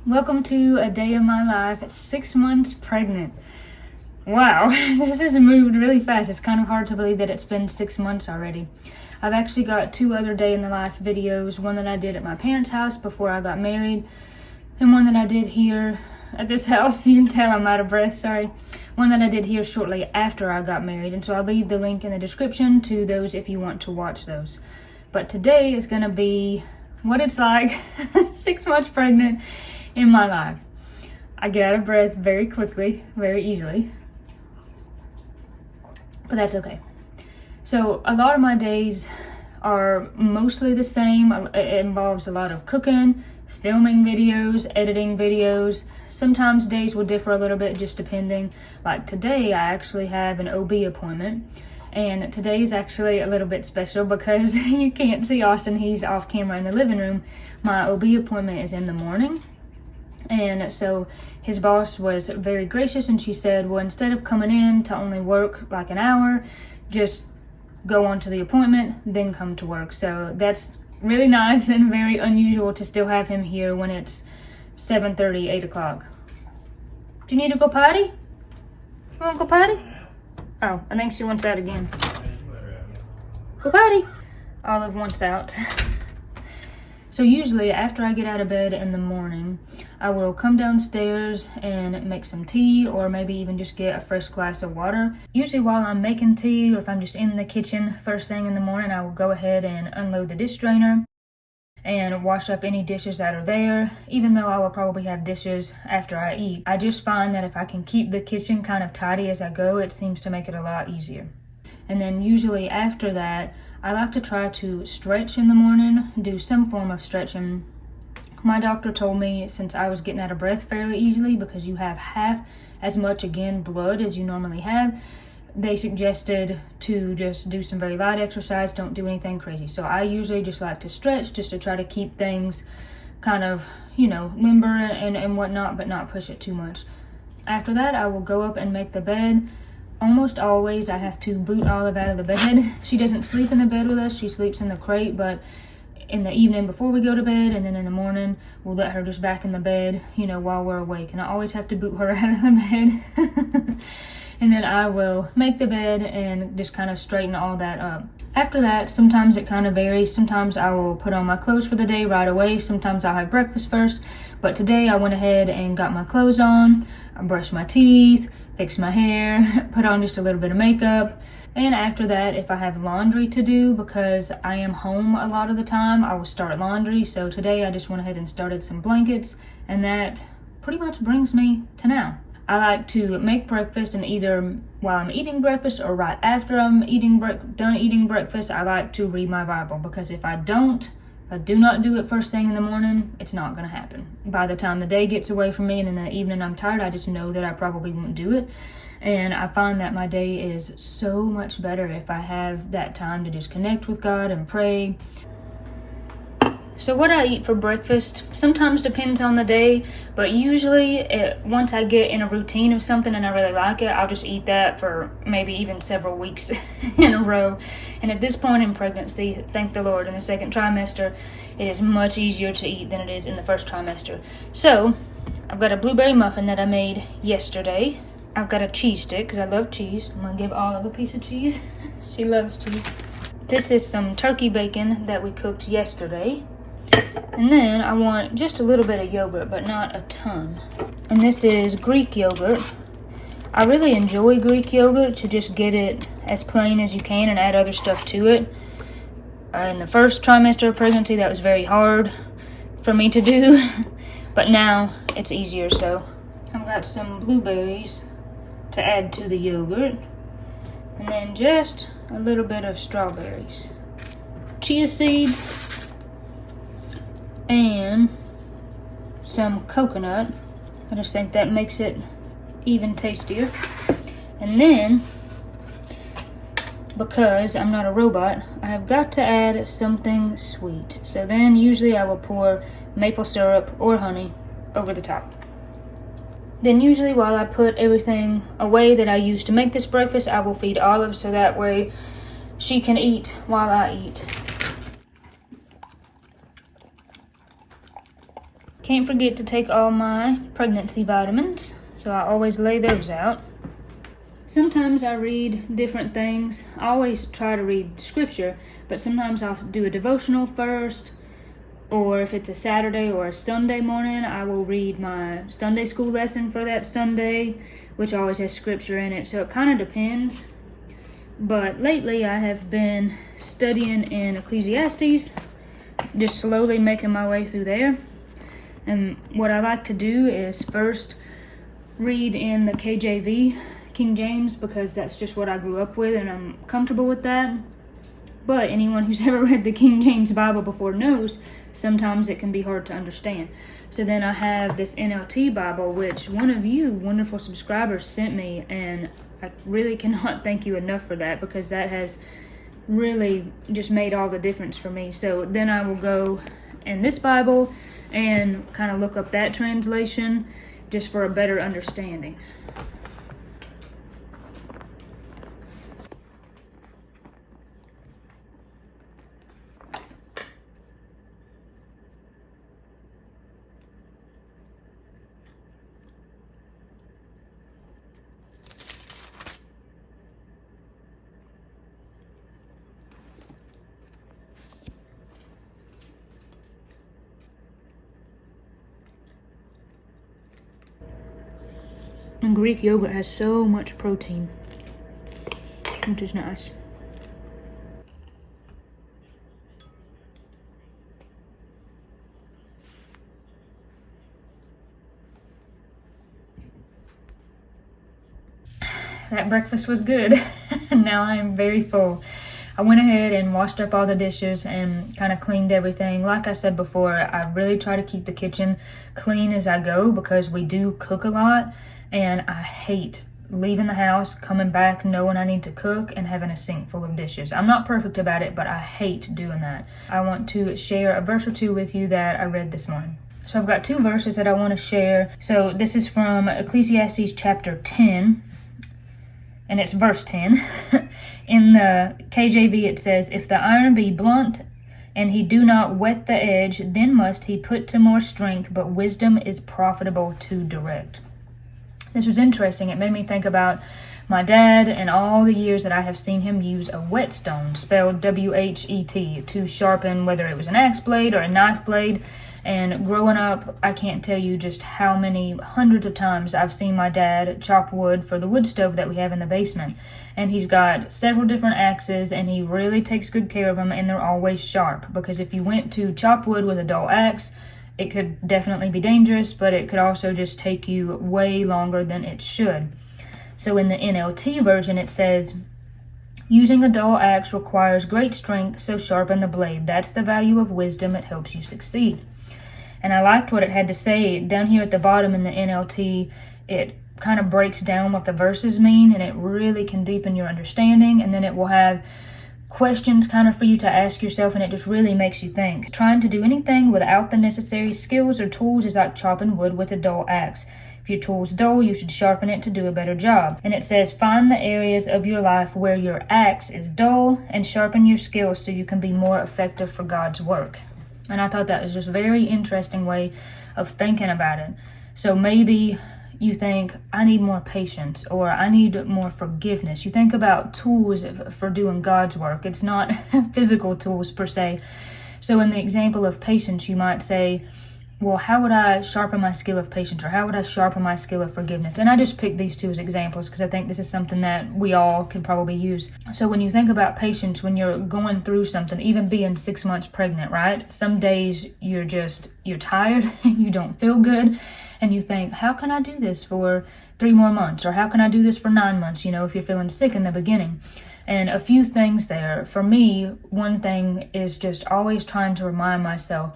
Welcome to a day of my life at 6 months pregnant. Wow, this has moved really fast. It's kind of hard to believe that it's been 6 months already. I've actually got 2 other day in the life videos, one that I did at my parents' house before I got married, and one that I did here at this house. You can tell I'm out of breath, sorry. One that I did here shortly after I got married, and so I'll leave the link in the description to those if you want to watch those. But today is going to be what it's like 6 months pregnant in my life. I get out of breath very quickly, very easily, but that's okay. So a lot of my days are mostly the same. It involves a lot of cooking, filming videos, editing videos. Sometimes days will differ a little bit just depending. Like today I actually have an OB appointment, and today's actually a little bit special because you can't see Austin, he's off camera in the living room. My OB appointment is in the morning. And so his boss was very gracious, and she said, well, instead of coming in to only work like an hour, just go on to the appointment, then come to work. So that's really nice and very unusual to still have him here when it's 7:30, 8 o'clock. Do you need to go potty? You want to go potty? Oh, I think she wants out again. Go potty. Olive wants out. So usually after I get out of bed in the morning, I will come downstairs and make some tea, or maybe even just get a fresh glass of water. Usually while I'm making tea, or if I'm just in the kitchen first thing in the morning, I will go ahead and unload the dish drainer and wash up any dishes that are there, even though I will probably have dishes after I eat. I just find that if I can keep the kitchen kind of tidy as I go, it seems to make it a lot easier. And then usually after that, I like to try to stretch in the morning, do some form of stretching. My doctor told me since I was getting out of breath fairly easily, because you have half as much, again, blood as you normally have, they suggested to just do some very light exercise, don't do anything crazy. So I usually just like to stretch just to try to keep things kind of, limber and whatnot, but not push it too much. After that, I will go up and make the bed. Almost always I have to boot Olive out of the bed. She doesn't sleep in the bed with us, she sleeps in the crate, but in the evening before we go to bed, and then in the morning we'll let her just back in the bed, while we're awake. And I always have to boot her out of the bed. And then I will make the bed and just kind of straighten all that up. After that, sometimes it kind of varies. Sometimes I will put on my clothes for the day right away. Sometimes I'll have breakfast first. But today I went ahead and got my clothes on. I brushed my teeth, fixed my hair, put on just a little bit of makeup. And after that, if I have laundry to do, because I am home a lot of the time, I will start laundry. So today I just went ahead and started some blankets, and that pretty much brings me to now. I like to make breakfast, and either while I'm eating breakfast or right after I'm done eating breakfast, I like to read my Bible, because if I do not do it first thing in the morning, it's not going to happen. By the time the day gets away from me and in the evening I'm tired, I just know that I probably won't do it. And I find that my day is so much better if I have that time to just connect with God and pray. So what I eat for breakfast sometimes depends on the day, but usually once I get in a routine of something and I really like it, I'll just eat that for maybe even several weeks in a row. And at this point in pregnancy, thank the Lord, in the second trimester, it is much easier to eat than it is in the first trimester. So I've got a blueberry muffin that I made yesterday. I've got a cheese stick because I love cheese. I'm going to give Olive a piece of cheese. She loves cheese. This is some turkey bacon that we cooked yesterday. And then I want just a little bit of yogurt, but not a ton. And this is Greek yogurt. I really enjoy Greek yogurt to just get it as plain as you can and add other stuff to it. In the first trimester of pregnancy, that was very hard for me to do. But now it's easier, so I've got some blueberries to add to the yogurt. And then just a little bit of strawberries. Chia seeds. And some coconut. I just think that makes it even tastier. And then, because I'm not a robot, I have got to add something sweet. So then usually I will pour maple syrup or honey over the top. Then usually while I put everything away that I use to make this breakfast, I will feed Olive so that way she can eat while I eat. Can't forget to take all my pregnancy vitamins, so I always lay those out. Sometimes I read different things. I always try to read scripture, but sometimes I'll do a devotional first, or if it's a Saturday or a Sunday morning, I will read my Sunday school lesson for that Sunday, which always has scripture in it, so it kind of depends. But lately I have been studying in Ecclesiastes, just slowly making my way through there. And what I like to do is first read in the KJV, King James, because that's just what I grew up with and I'm comfortable with that. But anyone who's ever read the King James Bible before knows sometimes it can be hard to understand. So then I have this NLT Bible, which one of you wonderful subscribers sent me, and I really cannot thank you enough for that, because that has really just made all the difference for me. So then I will go in this Bible and kind of look up that translation just for a better understanding. And Greek yogurt has so much protein, which is nice. That breakfast was good. Now I am very full. I went ahead and washed up all the dishes and kind of cleaned everything. Like I said before, I really try to keep the kitchen clean as I go, because we do cook a lot, and I hate leaving the house, coming back, knowing I need to cook, and having a sink full of dishes. I'm not perfect about it, but I hate doing that. I want to share a verse or two with you that I read this morning. So I've got two verses that I want to share. So this is from Ecclesiastes chapter 10, and it's verse 10. In the KJV it says, "If the iron be blunt, and he do not whet the edge, then must he put to more strength, but wisdom is profitable to direct." This was interesting. It made me think about my dad and all the years that I have seen him use a whetstone, spelled W-H-E-T, to sharpen whether it was an axe blade or a knife blade. And growing up, I can't tell you just how many hundreds of times I've seen my dad chop wood for the wood stove that we have in the basement. And he's got several different axes, and he really takes good care of them, and they're always sharp. Because if you went to chop wood with a dull axe, it could definitely be dangerous, but it could also just take you way longer than it should. So in the NLT version, it says, "Using a dull axe requires great strength, so sharpen the blade. That's the value of wisdom. It helps you succeed." And I liked what it had to say. Down here at the bottom in the NLT, it kind of breaks down what the verses mean, and it really can deepen your understanding. And then it will have questions kind of for you to ask yourself, and it just really makes you think. Trying to do anything without the necessary skills or tools is like chopping wood with a dull axe. If your tool's dull, you should sharpen it to do a better job. And it says, find the areas of your life where your axe is dull and sharpen your skills so you can be more effective for God's work. And I thought that was just a very interesting way of thinking about it. So maybe you think, I need more patience, or I need more forgiveness. You think about tools for doing God's work. It's not physical tools per se. So in the example of patience, you might say, well, how would I sharpen my skill of patience, or how would I sharpen my skill of forgiveness? And I just picked these two as examples because I think this is something that we all could probably use. So when you think about patience, when you're going through something, even being 6 months pregnant, right? Some days you're tired, you don't feel good, and you think, how can I do this for 3 more months? Or how can I do this for 9 months, if you're feeling sick in the beginning? And a few things there. For me, one thing is just always trying to remind myself,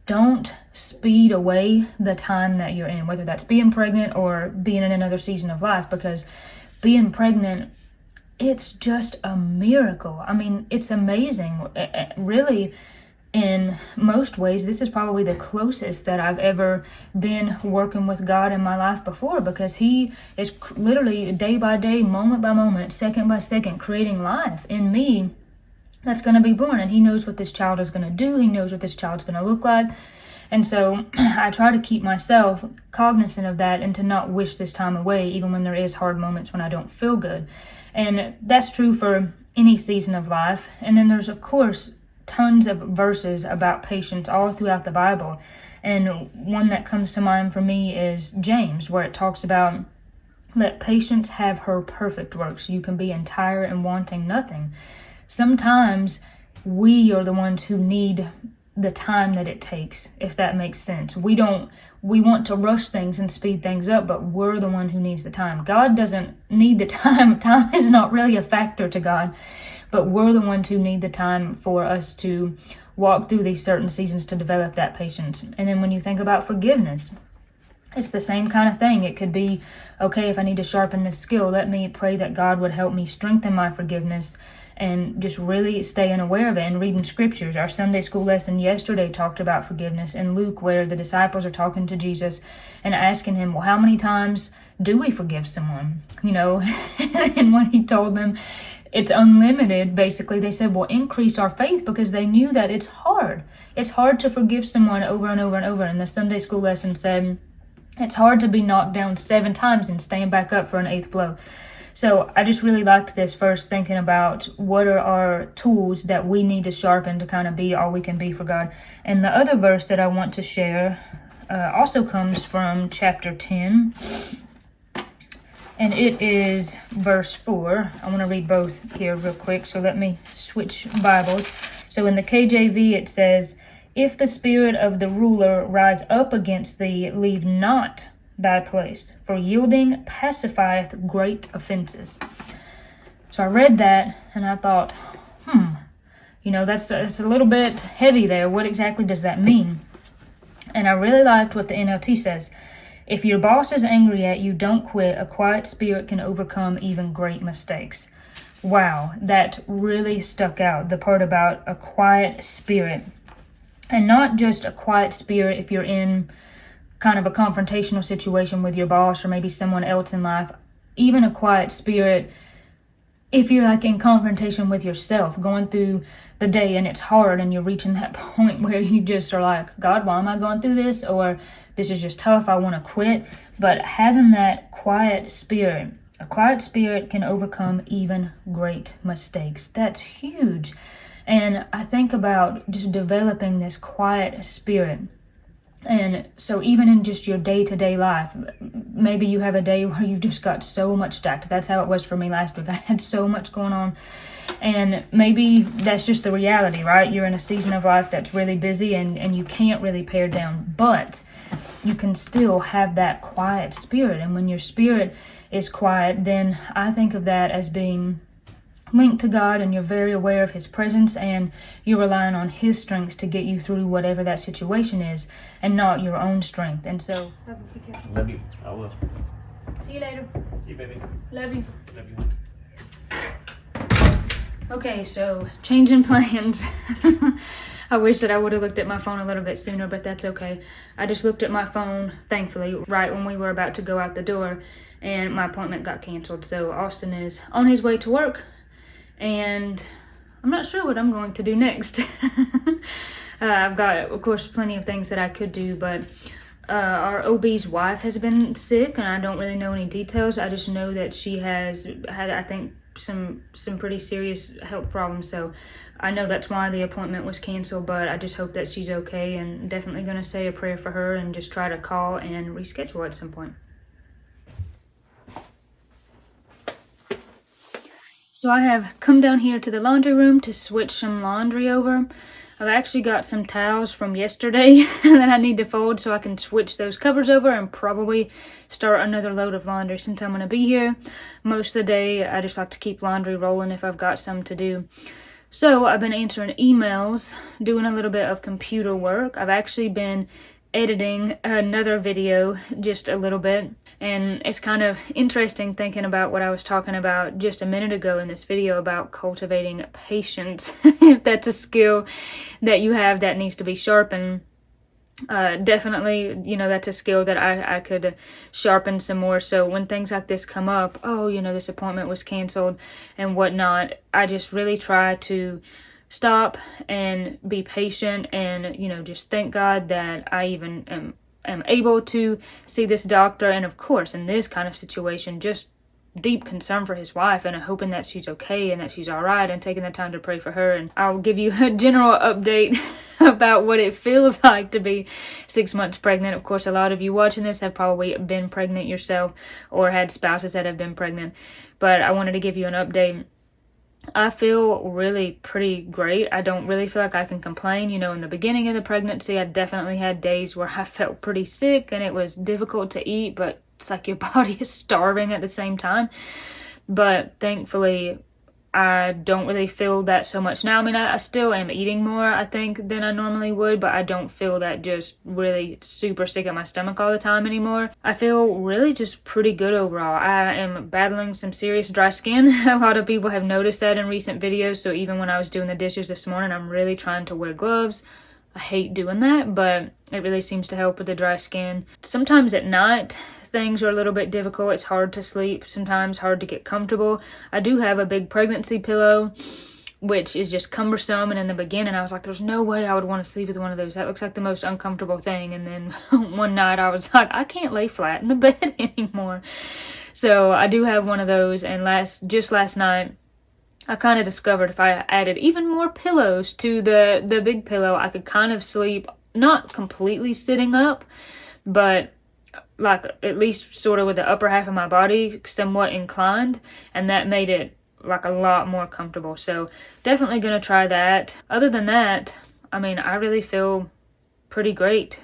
don't speed away the time that you're in, whether that's being pregnant or being in another season of life, because being pregnant, it's just a miracle. I mean, it's amazing. Really, in most ways, this is probably the closest that I've ever been working with God in my life before, because He is literally day by day, moment by moment, second by second, creating life in me that's going to be born. And He knows what this child is going to do. He knows what this child's going to look like. And so I try to keep myself cognizant of that and to not wish this time away, even when there is hard moments when I don't feel good. And that's true for any season of life. And then there's, of course, tons of verses about patience all throughout the Bible. And one that comes to mind for me is James, where it talks about, let patience have her perfect work, so you can be entire and wanting nothing. Sometimes we are the ones who need the time that it takes, if that makes sense. We want to rush things and speed things up, but we're the one who needs the time. God doesn't need the time. Time is not really a factor to God, but we're the ones who need the time for us to walk through these certain seasons to develop that patience. And then when you think about forgiveness, it's the same kind of thing. It could be, okay, if I need to sharpen this skill, let me pray that God would help me strengthen my forgiveness and just really staying aware of it and reading scriptures. Our Sunday school lesson yesterday talked about forgiveness in Luke, where the disciples are talking to Jesus and asking him, well, how many times do we forgive someone? And when he told them it's unlimited, basically, they said, well, increase our faith, because they knew that it's hard. It's hard to forgive someone over and over and over. And the Sunday school lesson said, it's hard to be knocked down 7 times and stand back up for an 8th blow. So I just really liked this verse, thinking about what are our tools that we need to sharpen to kind of be all we can be for God. And the other verse that I want to share also comes from chapter 10. And it is verse 4. I want to read both here real quick, so let me switch Bibles. So in the KJV it says, if the spirit of the ruler rise up against thee, leave not thy place, for yielding pacifieth great offenses. So I read that and I thought, that's a little bit heavy there. What exactly does that mean? And I really liked what the NLT says. If your boss is angry at you, don't quit. A quiet spirit can overcome even great mistakes. Wow, that really stuck out, the part about a quiet spirit. And not just a quiet spirit if you're in kind of a confrontational situation with your boss or maybe someone else in life. Even a quiet spirit if you're like in confrontation with yourself, going through the day and it's hard and you're reaching that point where you just are like, God, why am I going through this? Or this is just tough, I want to quit. But having that quiet spirit, a quiet spirit can overcome even great mistakes. That's huge. And I think about just developing this quiet spirit. And so even in just your day-to-day life, maybe you have a day where you've just got so much stacked. That's how it was for me last week. I had so much going on. And maybe that's just the reality, right? You're in a season of life that's really busy and you can't really pare down. But you can still have that quiet spirit. And when your spirit is quiet, then I think of that as being linked to God, and you're very aware of His presence, and you're relying on His strength to get you through whatever that situation is, and not your own strength. And so, love you. I will. See you later. See you, baby. Love you. Love you. Okay, so changing plans. I wish that I would have looked at my phone a little bit sooner, but that's okay. I just looked at my phone, thankfully, right when we were about to go out the door, and my appointment got canceled. So Austin is on his way to work, and I'm not sure what I'm going to do next. I've got, of course, plenty of things that I could do, but our OB's wife has been sick, and I don't really know any details. I just know that she has had, I think, some pretty serious health problems, so I know that's why the appointment was canceled, but I just hope that she's okay, and definitely going to say a prayer for her and just try to call and reschedule at some point. So I have come down here to the laundry room to switch some laundry over. I've actually got some towels from yesterday that I need to fold so I can switch those covers over and probably start another load of laundry since I'm going to be here most of the day. I just like to keep laundry rolling if I've got some to do. So I've been answering emails, doing a little bit of computer work. I've actually been editing another video just a little bit, and it's kind of interesting thinking about what I was talking about just a minute ago in this video about cultivating patience. If that's a skill that you have that needs to be sharpened, definitely, that's a skill that I could sharpen some more. So when things like this come up, this appointment was canceled and whatnot, I just really try to stop and be patient and, you know, just thank God that I even am able to see this doctor. And of course, in this kind of situation, just deep concern for his wife and hoping that she's okay and that she's all right, and taking the time to pray for her. And I'll give you a general update about what it feels like to be 6 months pregnant. Of course, a lot of you watching this have probably been pregnant yourself or had spouses that have been pregnant, but I wanted to give you an update. I feel really pretty great. I don't really feel like I can complain. You know, in the beginning of the pregnancy, I definitely had days where I felt pretty sick and it was difficult to eat, but it's like your body is starving at the same time. But thankfully, I don't really feel that so much now. I mean, I still am eating more, I think, than I normally would, but I don't feel that just really super sick at my stomach all the time anymore. I feel really just pretty good overall. I am battling some serious dry skin. A lot of people have noticed that in recent videos, so even when I was doing the dishes this morning, I'm really trying to wear gloves. I hate doing that, but it really seems to help with the dry skin. Sometimes at night, things are a little bit difficult. It's hard to sleep, sometimes hard to get comfortable. I do have a big pregnancy pillow, which is just cumbersome, and in the beginning I was like, there's no way I would want to sleep with one of those. That looks like the most uncomfortable thing. And then one night I was like, I can't lay flat in the bed anymore. So I do have one of those, and just last night I kind of discovered if I added even more pillows to the big pillow, I could kind of sleep, not completely sitting up, but like at least sort of with the upper half of my body somewhat inclined, and that made it like a lot more comfortable. So definitely gonna try that. Other than that, I mean, I really feel pretty great.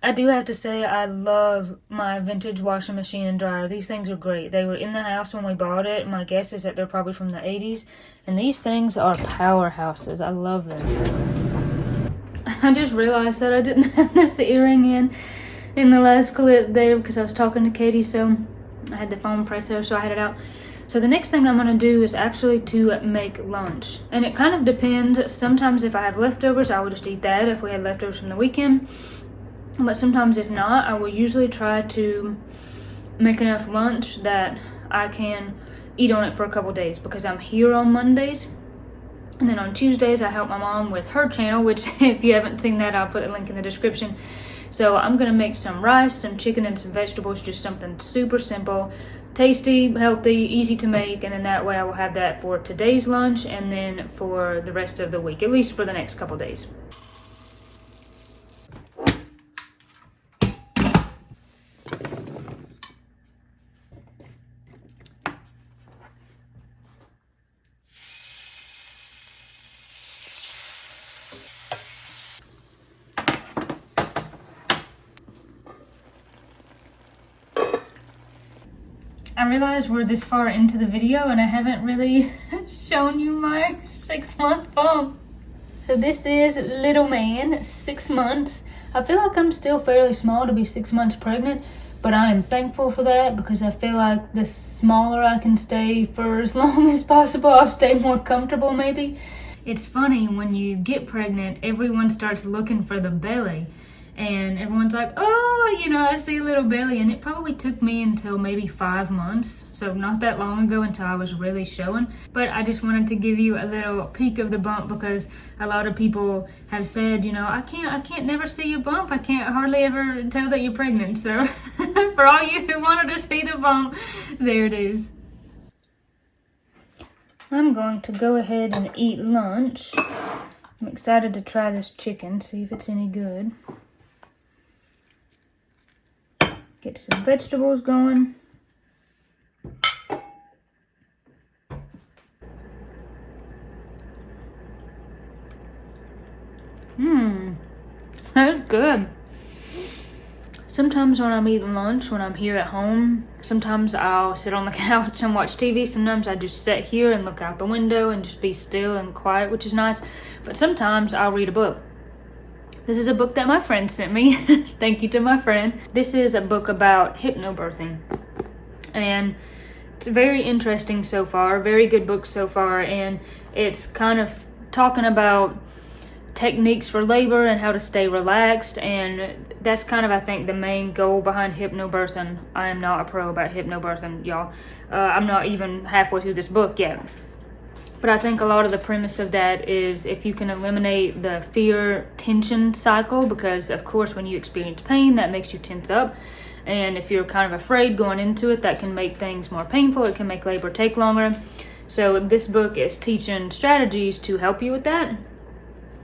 I do have to say I love my vintage washing machine and dryer. These things are great. They were in the house when we bought it. My guess is that they're probably from the 80s. And these things are powerhouses. I love them. I just realized that I didn't have this earring in the last clip there because I was talking to Katie, so I had the phone pressed there, so I had it out. So the next thing I'm going to do is actually to make lunch. And it kind of depends. Sometimes if I have leftovers, I will just eat that if we had leftovers from the weekend. But sometimes if not, I will usually try to make enough lunch that I can eat on it for a couple days, because I'm here on Mondays. And then on Tuesdays, I help my mom with her channel, which if you haven't seen that, I'll put a link in the description. So I'm going to make some rice, some chicken, and some vegetables, just something super simple, tasty, healthy, easy to make. And then that way I will have that for today's lunch and then for the rest of the week, at least for the next couple days. I realize we're this far into the video and I haven't really shown you my 6-month bump. So this is little man, 6 months. I feel like I'm still fairly small to be 6 months pregnant, but I am thankful for that because I feel like the smaller I can stay for as long as possible, I'll stay more comfortable maybe. It's funny, when you get pregnant, everyone starts looking for the belly. And everyone's like, oh, you know, I see a little belly. And it probably took me until maybe 5 months. So not that long ago until I was really showing. But I just wanted to give you a little peek of the bump because a lot of people have said, you know, I can't never see your bump. I can't hardly ever tell that you're pregnant. So for all you who wanted to see the bump, there it is. I'm going to go ahead and eat lunch. I'm excited to try this chicken, see if it's any good. Get some vegetables going. That's good. Sometimes when I'm eating lunch, when I'm here at home, sometimes I'll sit on the couch and watch TV. Sometimes I just sit here and look out the window and just be still and quiet, which is nice. But sometimes I'll read a book. This is a book that my friend sent me. Thank you to my friend. This is a book about hypnobirthing. And it's very interesting so far. Very good book so far. And it's kind of talking about techniques for labor and how to stay relaxed, and that's kind of, I think, the main goal behind hypnobirthing. I am not a pro about hypnobirthing, y'all. I'm not even halfway through this book yet. But I think a lot of the premise of that is if you can eliminate the fear tension cycle, because of course when you experience pain, that makes you tense up. And if you're kind of afraid going into it, that can make things more painful. It can make labor take longer. So this book is teaching strategies to help you with that.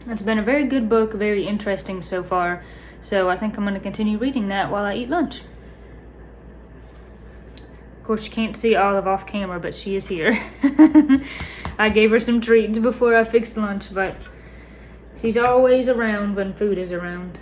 It's been a very good book, very interesting so far. So I think I'm going to continue reading that while I eat lunch. Of course, you can't see Olive off camera, but she is here. I gave her some treats before I fixed lunch, but she's always around when food is around.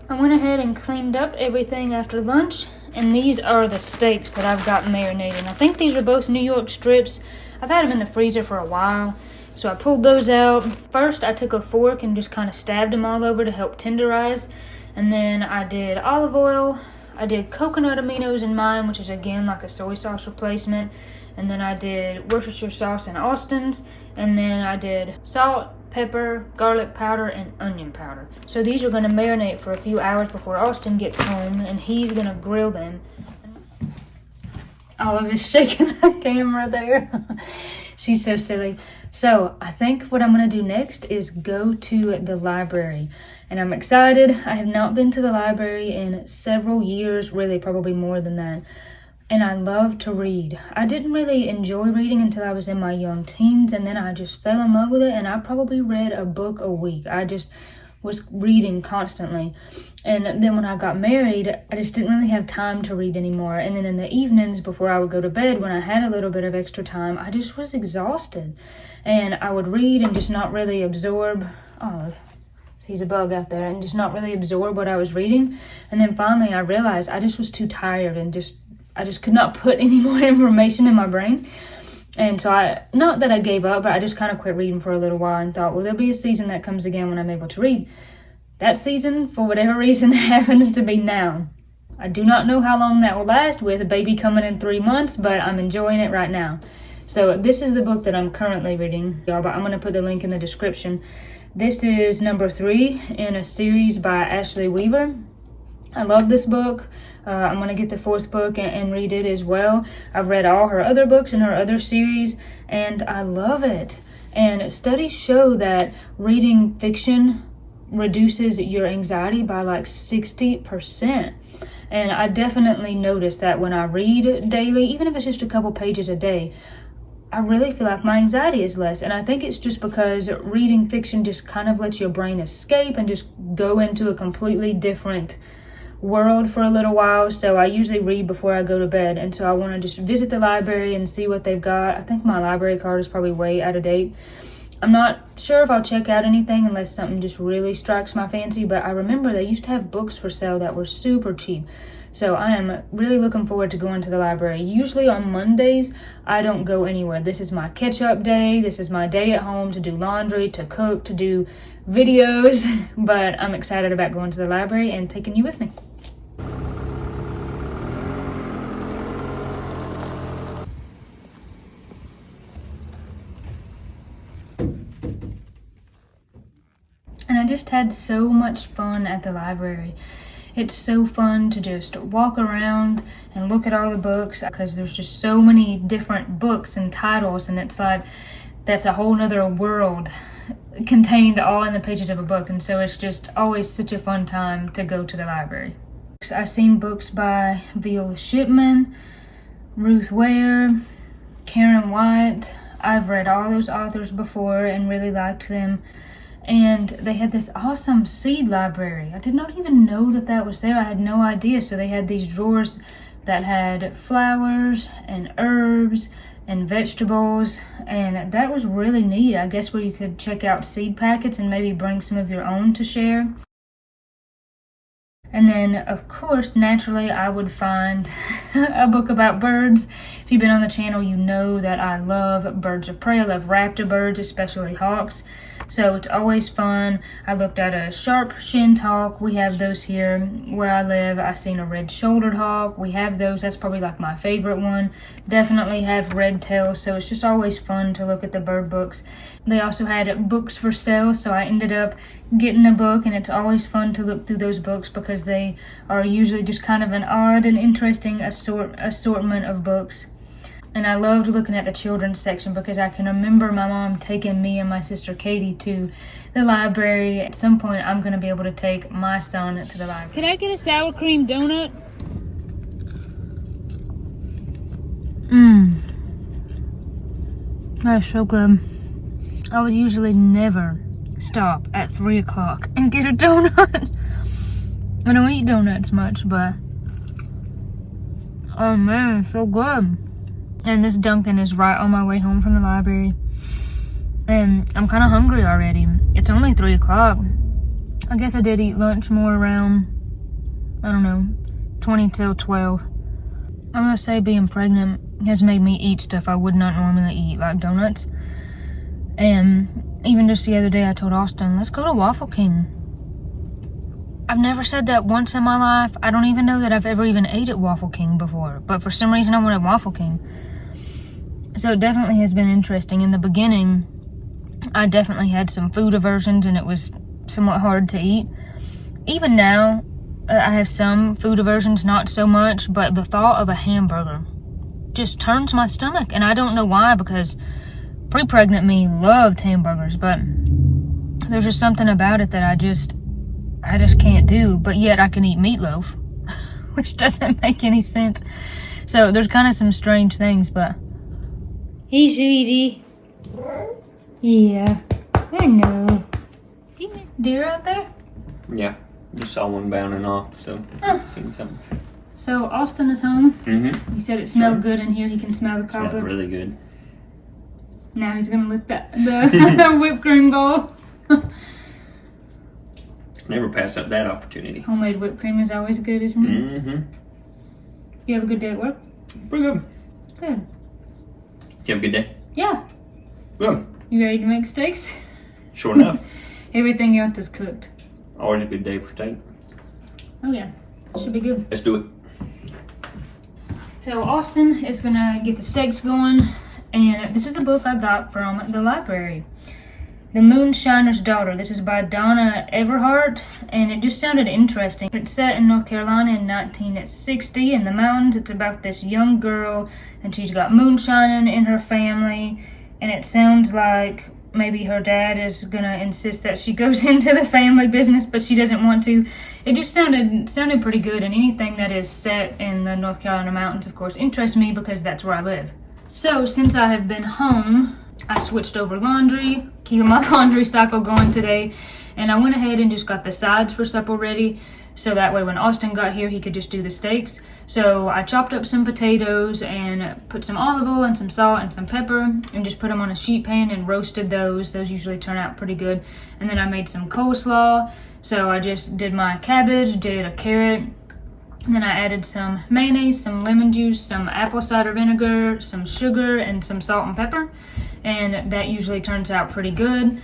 I went ahead and cleaned up everything after lunch, and these are the steaks that I've got marinating. I think these are both New York strips. I've had them in the freezer for a while, so I pulled those out. First, I took a fork and just kind of stabbed them all over to help tenderize, and then I did olive oil. I did coconut aminos in mine, which is again like a soy sauce replacement, and then I did Worcestershire sauce in Austin's, and then I did salt, pepper, garlic powder, and onion powder. So these are going to marinate for a few hours before Austin gets home, and he's going to grill them. Olive is shaking the camera there. She's so silly. So I think what I'm going to do next is go to the library. And I'm excited. I have not been to the library in several years, really probably more than that. And I love to read. I didn't really enjoy reading until I was in my young teens, and then I just fell in love with it, and I probably read a book a week. I just was reading constantly. And then when I got married, I just didn't really have time to read anymore. And then in the evenings before I would go to bed, when I had a little bit of extra time, I just was exhausted. And I would read and just not really absorb. Olive, he's a bug out there, and just not really absorb what I was reading. And then finally I realized I just was too tired, and I just could not put any more information in my brain. And so not that I gave up, but I just kind of quit reading for a little while and thought, well, there'll be a season that comes again when I'm able to read. That season, for whatever reason, happens to be now. I do not know how long that will last with a baby coming in 3 months, but I'm enjoying it right now. So this is the book that I'm currently reading, y'all, but I'm going to put the link in the description. This is number 3 in a series by Ashley Weaver. I love this book. I'm going to get the 4th book and read it as well. I've read all her other books in her other series, and I love it. And studies show that reading fiction reduces your anxiety by like 60%. And I definitely notice that when I read daily, even if it's just a couple pages a day, I really feel like my anxiety is less. And I think it's just because reading fiction just kind of lets your brain escape and just go into a completely different world for a little while. So I usually read before I go to bed, and so I want to just visit the library and see what they've got. I think my library card is probably way out of date. I'm not sure if I'll check out anything unless something just really strikes my fancy, but I remember they used to have books for sale that were super cheap. So I am really looking forward to going to the library. Usually on Mondays, I don't go anywhere. This is my catch-up day. This is my day at home to do laundry, to cook, to do videos. But I'm excited about going to the library and taking you with me. And I just had so much fun at the library. It's so fun to just walk around and look at all the books, because there's just so many different books and titles, and it's like that's a whole nother world contained all in the pages of a book. And so it's just always such a fun time to go to the library. I've seen books by Viola Shipman, Ruth Ware, Karen White. I've read all those authors before and really liked them. And they had this awesome seed library. I did not even know that that was there. I had no idea. So they had these drawers that had flowers and herbs and vegetables, and that was really neat. I guess where you could check out seed packets and maybe bring some of your own to share. And then, of course, naturally, I would find a book about birds. If you've been on the channel, you know that I love birds of prey. I love raptor birds, especially hawks. So it's always fun. I looked at a sharp-shinned hawk. We have those here where I live. I've seen a red-shouldered hawk. We have those. That's probably like my favorite one. Definitely have red tails. So it's just always fun to look at the bird books. They also had books for sale, so I ended up getting a book, and it's always fun to look through those books because they are usually just kind of an odd and interesting assortment of books. And I loved looking at the children's section because I can remember my mom taking me and my sister Katie to the library. At some point, I'm going to be able to take my son to the library. Can I get a sour cream donut? That's so good. I would usually never stop at 3 o'clock and get a donut. I don't eat donuts much, but oh man, it's so good. And this Dunkin' is right on my way home from the library. And I'm kind of hungry already. It's only 3 o'clock. I guess I did eat lunch more around, I don't know, 20 till 12. I'm gonna say being pregnant has made me eat stuff I would not normally eat, like donuts. And even just the other day I told Austin, let's go to Waffle King. I've never said that once in my life. I don't even know that I've ever even ate at Waffle King before. But for some reason I went at Waffle King. So it definitely has been interesting. In the beginning, I definitely had some food aversions and it was somewhat hard to eat. Even now, I have some food aversions, not so much, but the thought of a hamburger just turns my stomach. And I don't know why, because pre-pregnant me loved hamburgers, but there's just something about it that I just can't do. But yet I can eat meatloaf, which doesn't make any sense. So there's kind of some strange things, but hey, sweetie. Yeah, I know. Do you miss deer out there? Yeah, just saw one bounding off, so I've seen something. So Austin is home. Mm-hmm. He said it smelled good in here. He can smell the Smelled cobbler. really good. Now he's gonna lick the whipped cream bowl. Never pass up that opportunity. Homemade whipped cream is always good, isn't it? Mm-hmm. You have a good day at work? Pretty good. Good. Did you have a good day? Yeah. Good. You ready to make steaks? Sure enough. Everything else is cooked. Always a good day for steak. Oh yeah, should be good. Let's do it. So Austin is gonna get the steaks going, and this is the book I got from the library. The Moonshiner's Daughter. This is by Donna Everhart, and it just sounded interesting. It's set in North Carolina in 1960 in the mountains. It's about this young girl, and she's got moonshining in her family, and it sounds like maybe her dad is gonna insist that she goes into the family business, but she doesn't want to. It just sounded pretty good, and anything that is set in the North Carolina mountains, of course, interests me because that's where I live. So since I have been home, I switched over laundry, keeping my laundry cycle going today, and I went ahead and just got the sides for supper ready, so that way when Austin got here, he could just do the steaks. So I chopped up some potatoes and put some olive oil and some salt and some pepper and just put them on a sheet pan and roasted those. Those usually turn out pretty good. And then I made some coleslaw. So I just did my cabbage, did a carrot, and then I added some mayonnaise, some lemon juice, some apple cider vinegar, some sugar, and some salt and pepper. And that usually turns out pretty good.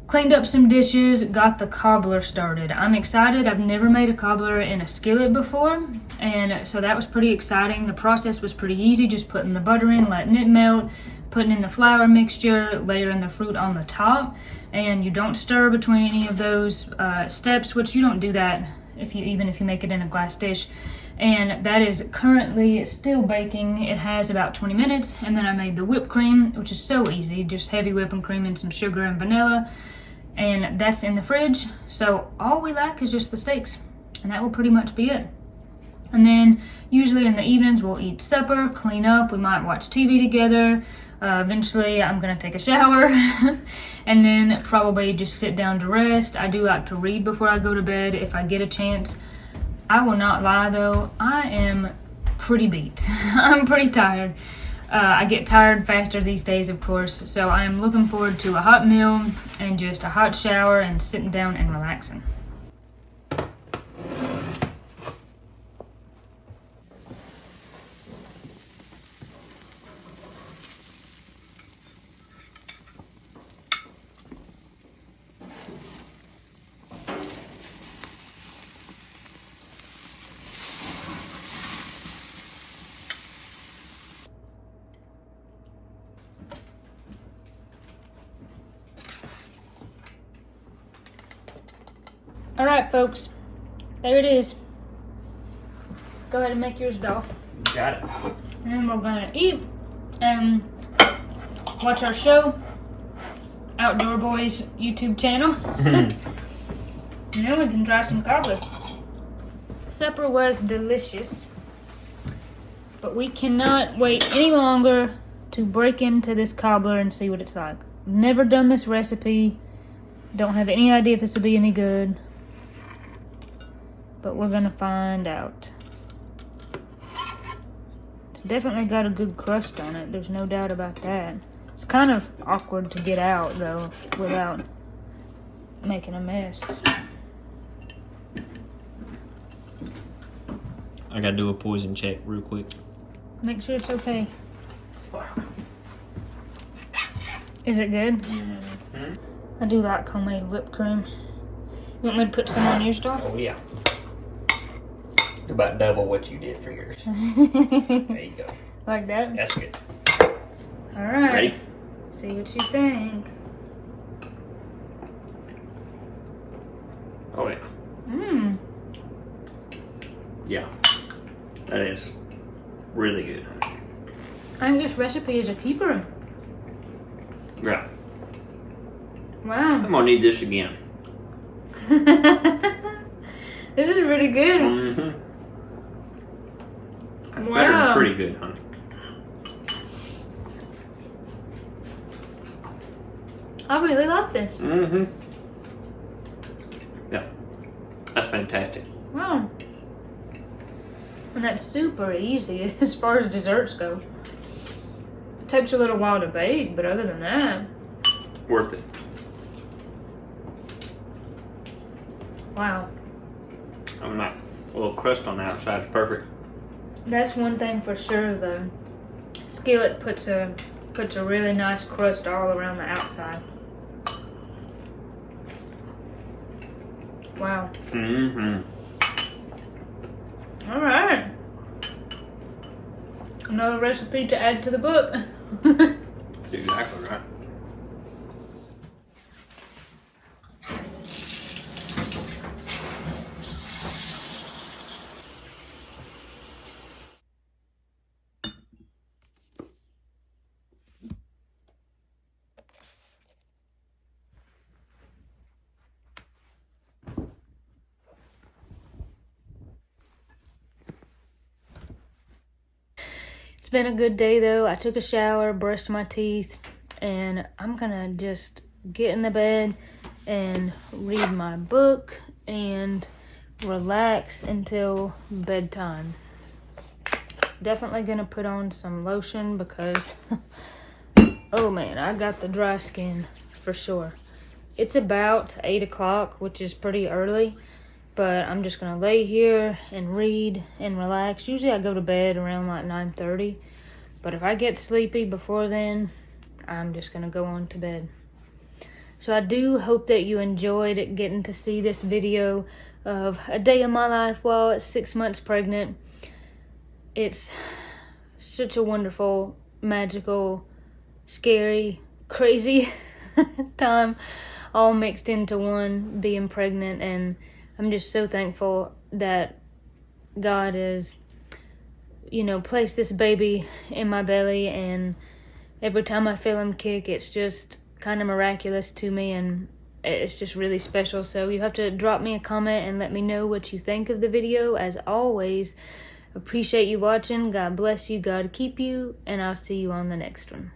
Cleaned up some dishes, got the cobbler started. I'm excited. I've never made a cobbler in a skillet before, and so that was pretty exciting. The process was pretty easy, just putting the butter in, letting it melt, putting in the flour mixture, layering the fruit on the top, and you don't stir between any of those steps, which you don't do that even if you make it in a glass dish. And that is currently still baking. It has about 20 minutes, and then I made the whipped cream, which is so easy, just heavy whipping cream and some sugar and vanilla. And that's in the fridge, so all we lack is just the steaks, and that will pretty much be it. And then usually in the evenings we'll eat supper, clean up, we might watch TV together. Eventually I'm gonna take a shower and then probably just sit down to rest. I do like to read before I go to bed if I get a chance. I will not lie though, I am pretty beat. I'm pretty tired. I get tired faster these days, of course, so I am looking forward to a hot meal and just a hot shower and sitting down and relaxing. All right, folks. There it is. Go ahead and make yours, doll. Got it. And then we're gonna eat and watch our show, Outdoor Boys YouTube channel. And then we can try some cobbler. Supper was delicious, but we cannot wait any longer to break into this cobbler and see what it's like. Never done this recipe. Don't have any idea if this will be any good, but we're gonna find out. It's definitely got a good crust on it. There's no doubt about that. It's kind of awkward to get out though without making a mess. I gotta do a poison check real quick. Make sure it's okay. Is it good? Mm-hmm. I do like homemade whipped cream. You want me to put some on yours, doll? Oh yeah. About double what you did for yours. There you go. Like that? That's good. Alright. Ready? See what you think. Oh yeah. Mmm. Yeah. That is really good. I think this recipe is a keeper. Yeah. Wow. I'm gonna need this again. This is really good. Mm-hmm. That's Wow. better than pretty good, honey. I really like this. Mm-hmm. Yeah. That's fantastic. Wow. And that's super easy as far as desserts go. Takes a little while to bake, but other than that, Worth it. wow. I'm not a little crust on the outside is perfect. That's one thing for sure. The skillet puts a really nice crust all around the outside. Wow. Mm-hmm. All right. Another recipe to add to the book. Exactly right. It's been a good day though. I took a shower, brushed my teeth, and I'm gonna just get in the bed and read my book and relax until bedtime. Definitely gonna put on some lotion because oh man, I got the dry skin for sure. It's about 8 o'clock, which is pretty early, but I'm just gonna lay here and read and relax. Usually I go to bed around like 9:30, but if I get sleepy before then, I'm just gonna go on to bed. So I do hope that you enjoyed getting to see this video of a day of my life while at 6 months pregnant. It's such a wonderful, magical, scary, crazy time all mixed into one, being pregnant, and I'm just so thankful that God has, placed this baby in my belly, and every time I feel him kick, it's just kind of miraculous to me, and it's just really special. So you have to drop me a comment and let me know what you think of the video. As always, appreciate you watching. God bless you, God keep you, and I'll see you on the next one.